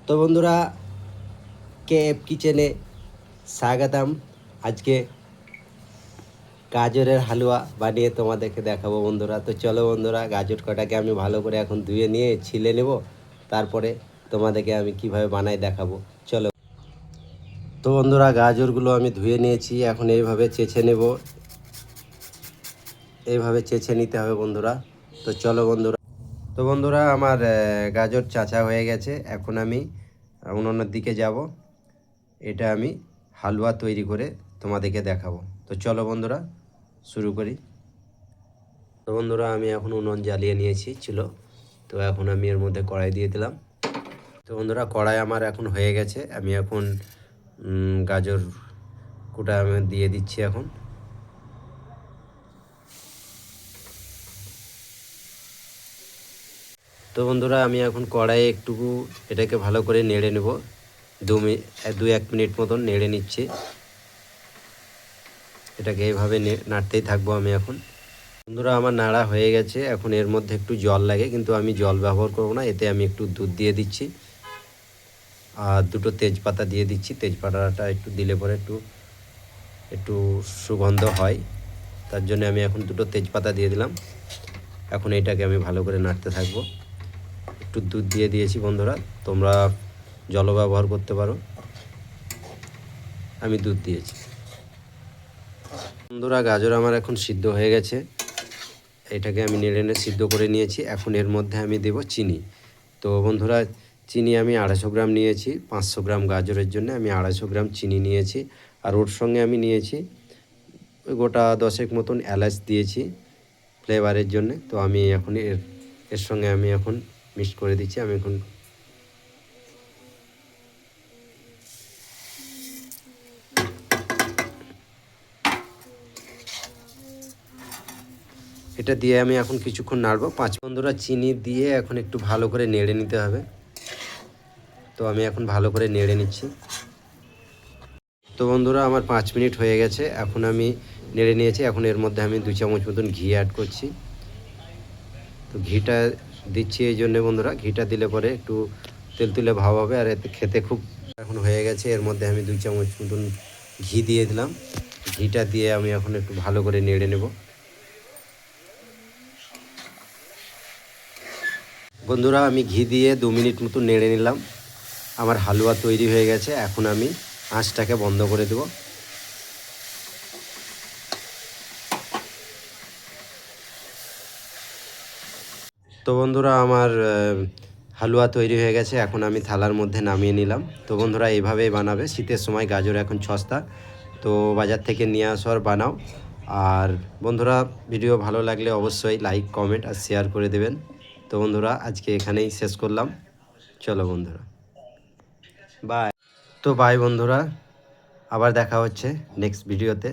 তো বন্ধুরা, K F কিচেনে স্বাগতম। আজকে গাজরের হালুয়া বানিয়ে তোমাদেরকে দেখাবো বন্ধুরা। তো চলো বন্ধুরা, গাজর কটাকে আমি ভালো করে এখন ধুয়ে নিয়ে ছিলে নেব, তারপরে তোমাদেরকে আমি কিভাবে বানাই দেখাবো। চলো। তো বন্ধুরা, গাজরগুলো আমি ধুয়ে নিয়েছি, এখন এইভাবে চেঁচে নেব। এইভাবে চেঁচে নিতে হবে বন্ধুরা। তো চলো বন্ধুরা। তো বন্ধুরা, আমার গাজর চাচা হয়ে গেছে। এখন আমি উনুনের দিকে যাব। এটা আমি হালুয়া তৈরি করে তোমাদেরকে দেখাবো। তো চলো বন্ধুরা, শুরু করি। তো বন্ধুরা, আমি এখন উনুন জ্বালিয়ে নিয়েছি ছিল। তো এখন আমি এর মধ্যে কড়াই দিয়ে দিলাম। তো বন্ধুরা, কড়াই আমার এখন হয়ে গেছে। আমি এখন গাজর কুটা আমি দিয়ে দিচ্ছি এখন। তো বন্ধুরা, আমি এখন কড়াইয়ে একটুকু এটাকে ভালো করে নেড়ে নেব। 2-1 মিনিট মতন নেড়ে নিচ্ছি। এটাকে এইভাবে নাড়তেই থাকবো আমি এখন। বন্ধুরা, আমার নাড়া হয়ে গেছে। এখন এর মধ্যে একটু জল লাগে, কিন্তু আমি জল ব্যবহার করব না। এতে আমি একটু দুধ দিয়ে দিচ্ছি আর দুটো তেজপাতা দিয়ে দিচ্ছি। তেজপাতাটা একটু দিলে পরে একটু একটু সুগন্ধ হয়, তার জন্য আমি এখন দুটো তেজপাতা দিয়ে দিলাম। এখন এটাকে আমি ভালো করে নাড়তে থাকবো। একটু দুধ দিয়ে দিয়েছি বন্ধুরা, তোমরা জলও ব্যবহার করতে পারো। আমি দুধ দিয়েছি। বন্ধুরা, গাজর আমার এখন সিদ্ধ হয়ে গেছে। এটাকে আমি নেড়ে সিদ্ধ করে নিয়েছি। এখন এর মধ্যে আমি দেব চিনি। তো বন্ধুরা, চিনি আমি 250 গ্রাম নিয়েছি। 500 গ্রাম গাজরের জন্য আমি 250 গ্রাম চিনি নিয়েছি। আর ওর সঙ্গে আমি নিয়েছি ওই গোটা 10 মতন এলাচ দিয়েছি ফ্লেভারের জন্য। তো আমি এখন এর সঙ্গে আমি এখন মিক্স করে দিচ্ছি। আমি এখন এটা দিয়ে আমি এখন কিছুক্ষণ নাড়বো। বন্ধুরা, চিনি দিয়ে এখন একটু ভালো করে নেড়ে নিতে হবে। তো আমি এখন ভালো করে নেড়ে নিচ্ছি। তো বন্ধুরা, আমার 5 মিনিট হয়ে গেছে। এখন আমি নেড়ে নিয়েছি। এখন এর মধ্যে আমি 2 চামচ মতন ঘি অ্যাড করছি। তো ঘিটা দিচ্ছি এই জন্যে বন্ধুরা, ঘিটা দিলে পরে একটু তেলতুলে ভাব হবে আর এতে খেতে খুব। এখন হয়ে গেছে। এর মধ্যে আমি 2 চামচ মতন ঘি দিয়ে দিলাম। ঘিটা দিয়ে আমি এখন একটু ভালো করে নেড়ে নেব। বন্ধুরা, আমি ঘি দিয়ে 2 মিনিট মতো নেড়ে নিলাম। আমার হালুয়া তৈরি হয়ে গেছে। এখন আমি আঁচটাকে বন্ধ করে দেব। তো বন্ধুরা, আমার হালুয়া তৈরি হয়ে গেছে। এখন আমি থালার মধ্যে নামিয়ে নিলাম। তো বন্ধুরা, এইভাবেই বানাবে। শীতের সময় গাজর এখন সস্তা, তো বাজার থেকে নিয়ে আসার বানাও। আর বন্ধুরা, ভিডিও ভালো লাগলে অবশ্যই লাইক, কমেন্ট আর শেয়ার করে দেবেন। তো বন্ধুরা, আজকে এখানেই শেষ করলাম। চলো বন্ধুরা, বাই। তো বাই বন্ধুরা, আবার দেখা হচ্ছে নেক্সট ভিডিওতে।